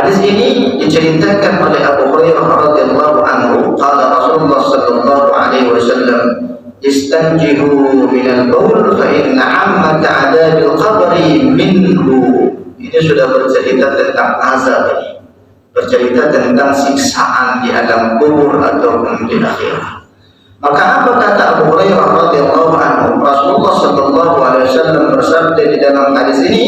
Hadis ini diceritakan oleh Abu Hurairah radhiyallahu anhu, qala Rasulullah sallallahu alaihi wasallam, istanjihu minal baul fa inna ammata adabil qabri minhu. Ini sudah bercerita tentang azab ini, bercerita tentang siksaan di alam kubur ataupun di akhirat. Maka apa kata Abu Hurairah radhiyallahu anhu? Rasulullah sallallahu alaihi wasallam bersabda di dalam hadis ini,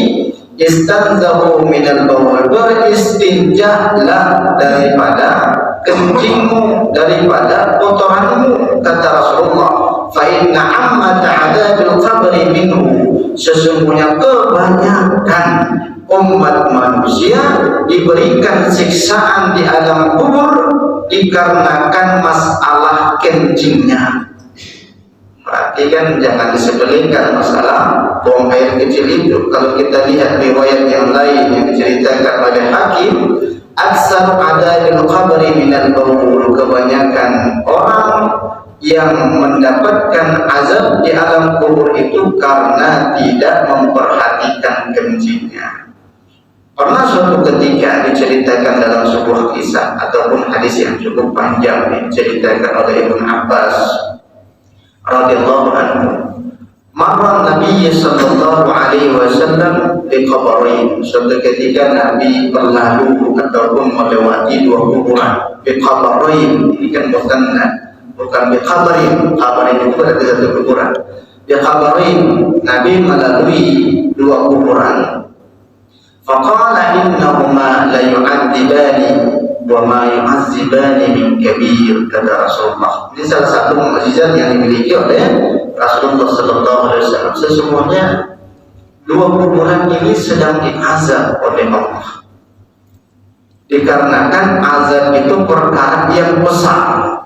istanzahu minal baul, beristinjahlah daripada kencingmu, daripada kotoranmu, kata Rasulullah. Fa inna ammata adabil qabri minhu, sesungguhnya kebanyakan umat manusia diberikan siksaan di alam kubur dikarenakan masalah kencingnya. Perhatikan, jangan disepelekan masalah buang air kecil itu. Kalau kita lihat riwayat yang lain yang diceritakan oleh Hakim, aksar adabil qabri minal baul, kebanyakan orang yang mendapatkan azab di alam kubur itu karena tidak memperhatikan kencingnya. Pernah suatu ketika diceritakan dalam sebuah kisah ataupun hadis yang cukup panjang diceritakan oleh Ibnu Abbas radhiyallahu anhu, marra Nabi sallallahu alaihi wasallam di qabrin. Suatu ketika Nabi berlalu ataupun melewati dua kuburan. Di qabrin ini kan bukan di qabrin. Qabrin itu berarti satu kuburan. Di qabrin Nabi melalui dua kuburan. Faqala innahuma la yu'adzibani wa ma yu'adzibani min kabir, kata Rasulullah. Ini salah satu mukjizat yang dimiliki oleh Rasulullah sallallahu alaihi wasallam. Sesungguhnya dua kuburan ini sedang diazab oleh Allah. Dikarenakan azab itu perkara yang besar.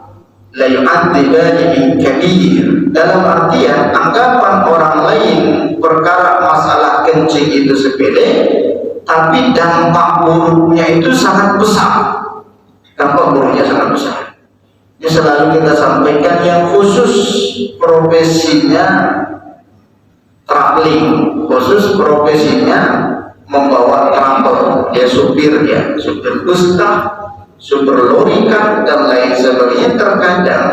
La yu'adzibani min kabir, dalam artian anggapan orang lain perkara masalah kencing itu sepele, tapi dampak buruknya itu sangat besar. Dampak buruknya sangat besar. Ini selalu kita sampaikan yang khusus profesinya traveling, khusus profesinya membawa traktor, dia supir bus kah, supir lori kah, dan lain sebagainya. Terkadang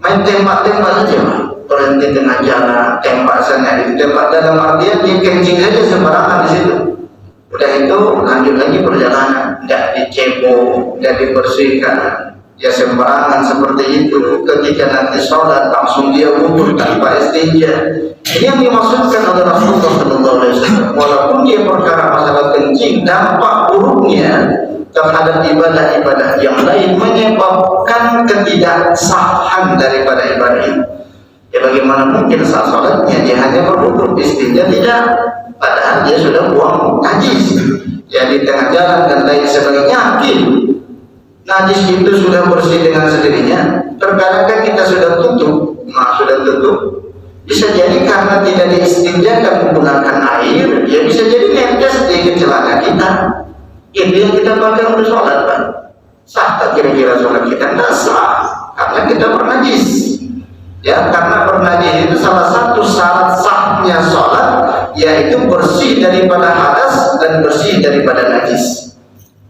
main tembak-tembak saja, berhenti tengah jalan, tembak sana, ditembak dalam artian dia kencing saja sembarangan di situ. Udah itu lanjut lagi perjalanan, tidak dicebok, tidak dibersihkan, ya sembarangan seperti itu. Ketika nanti sholat langsung dia wudhu tanpa istinja. Ini yang dimaksudkan oleh Rasulullah SAW. Walaupun dia perkara masalah kencing, dampak buruknya terhadap ibadah-ibadah yang lain menyebabkan ketidaksahan daripada ibadah itu. Ya bagaimana mungkin saat sholatnya dia hanya berwudhu, istinja tidak, padahal dia sudah buang najis ya di tengah jalan dan lain sebagainya. Yakin najis itu sudah bersih dengan sendirinya. Terkadang kan kita sudah tutup, bisa jadi karena tidak diistinjakan menggunakan air, ya bisa jadi netes di celana kita. Itu yang kita pakai untuk sholat, Pak. Sah tak kira-kira sholat kita? Tidak sah, karena kita bernajis. Ya, karena bernajis itu salah satu syarat sahnya sholat, yaitu bersih daripada hadas dan bersih daripada najis.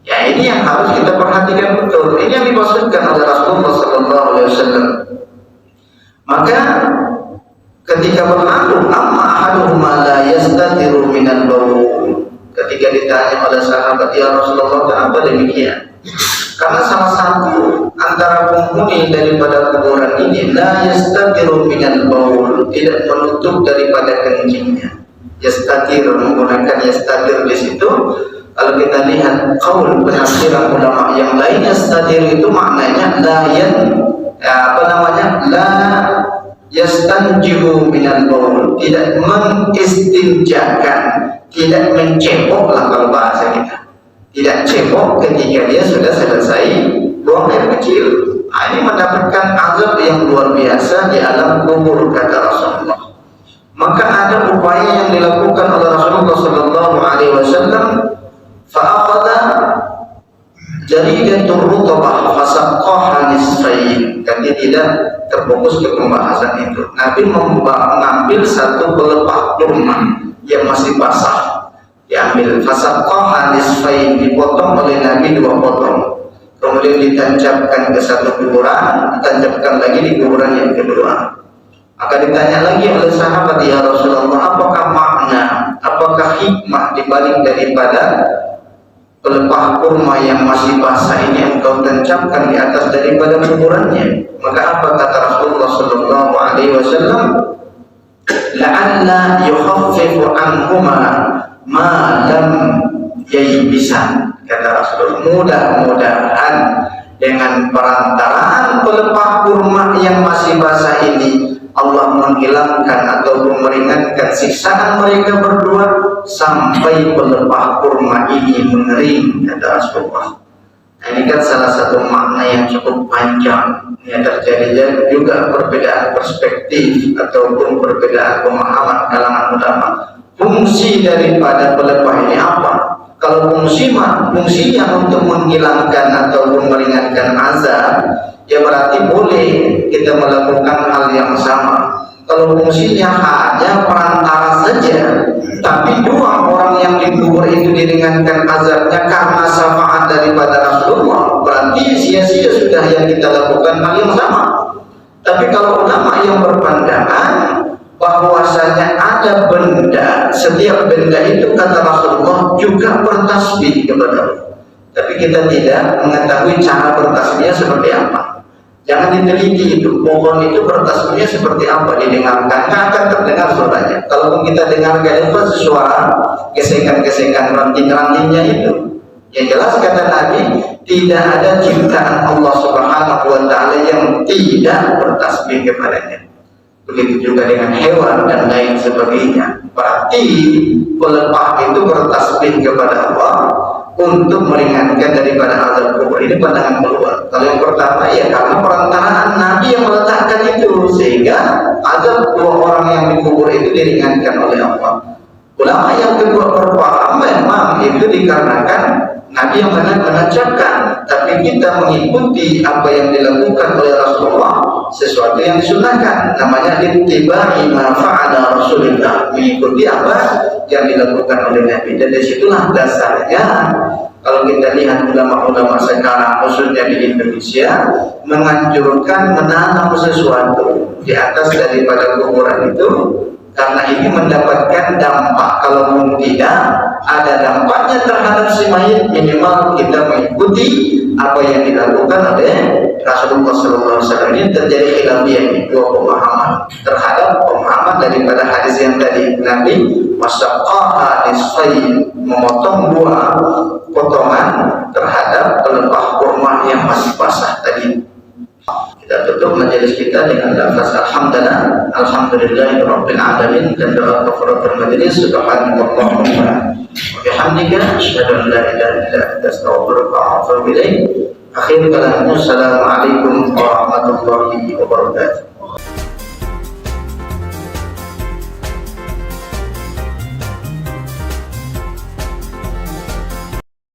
Ya, ini yang harus kita perhatikan betul. Ini yang dimaksudkan oleh Rasulullah SAW. Maka ketika berlalu, amma ahaduhuma la yastatiru minal baul. Ketika ditanya oleh sahabat, ya Rasulullah, kenapa demikian? Karena salah satu antara penghuni daripada kuburan ini la yastatiru minal baul, tidak menutup daripada kencingnya. Yastatir, menggunakan yastatir di situ. Kalau kita lihat qaul penafsiran ulama yang lain, yastatir itu maknanya la yastanjihu minal baul, tidak mengistinjakan, tidak mencebok lah kalau bahasa kita. Tidak cebok ketika dia sudah selesai buang air kecil. Ini mendapatkan azab yang luar biasa di alam kubur, kata Rasulullah. Maka ada upaya yang dilakukan oleh Rasulullah sallallahu alaihi wasallam. Fa'aqada jaridatul rutabah fasaqqaha nisfain. Tapi tidak terfokus ke pembahasan itu. Nabi mengambil satu pelepah kurma yang masih basah, diambil fasaqqaha nisfain, dipotong oleh Nabi lagi 2 potong, kemudian ditancapkan ke satu kuburan, ditancapkan lagi di kuburan yang kedua. Maka ditanya lagi oleh sahabat, ya Rasulullah, apakah makna, apakah hikmah dibalik daripada pelepah kurma yang masih basah ini engkau tancapkan di atas daripada kuburannya? Maka apa kata Rasulullah sallallahu alaihi wasallam? La'alla yukhaffifu anhuma ma lam yaibisan. Kata Rasulullah, mudah-mudahan dengan perantaraan pelepah kurma yang masih basah ini Allah menghilangkan atau meringankan siksaan mereka berdua sampai pelepah kurma ini mengering, kata Rasulullah. Nah, ini kan salah satu makna yang cukup panjang. Ini terjadi juga perbedaan perspektif ataupun perbedaan pemahaman kalangan ulama. Fungsi daripada pelepah ini apa? Kalau fungsinya untuk menghilangkan ataupun meringankan azab, ya berarti boleh kita melakukan hal yang sama. Kalau fungsinya hanya perantara saja, tapi 2 orang yang dikubur itu diringankan azabnya karena syafaat daripada Rasulullah, berarti sia-sia sudah yang kita lakukan hal yang sama. Tapi kalau ulama yang berpandangan bahwasanya ada benda, setiap benda itu kata Rasulullah juga bertasbih kepada Allah, tapi kita tidak mengetahui cara bertasbihnya seperti apa. Jangan diteliti itu, pohon itu bertasbihnya seperti apa, didengarkan, nggak akan terdengar suaranya. Kalaupun kita dengarkan itu suara gesekan-gesekan ranting-rantingnya itu. Yang jelas kata Nabi, tidak ada ciptaan Allah Subhanahu wa Ta'ala yang tidak bertasbih kepadanya. Begitu juga dengan hewan dan lain sebagainya. Berarti pelepah itu bertasbih kepada Allah untuk meringankan daripada azab kubur. Ini pandangan keluar. Kalau yang pertama, ya karena perantaraan Nabi yang meletakkan itu, sehingga azab 2 orang yang dikubur itu diringankan oleh Allah. Ulama yang kedua berpaham memang itu dikarenakan Nabi yang menancapkan, tapi kita mengikuti apa yang dilakukan oleh Rasulullah, sesuatu yang disunahkan, namanya ittiba'i ma fa'ala Rasulullah, mengikuti apa yang dilakukan oleh Nabi. Dan disitulah dasarnya kalau kita lihat ulama-ulama sekarang, khususnya di Indonesia, menganjurkan menanam sesuatu di atas daripada kuburan itu, karena ini mendapatkan dampak. Kalau tidak ada dampaknya terhadap si mayit, minimal kita mengikuti apa yang dilakukan oleh Rasulullah SAW. Ini terjadi khilafiyah, 2 pemahaman terhadap pemahaman daripada hadis yang tadi. Nabi masyaqaha nisfain, memotong 2 potongan terhadap pelepah kurma yang masih basah tadi. Kita tutup majelis kita dengan lafaz alhamdulillah, alhamdulillahirabbil alamin, dan doa kafaratul majelis, subhanallahumma wa bihamdika asyhadu an la ilaha illa anta astaghfiruka wa atubu ilaik. Akhir kalam, assalamu alaikum warahmatullahi wabarakatuh.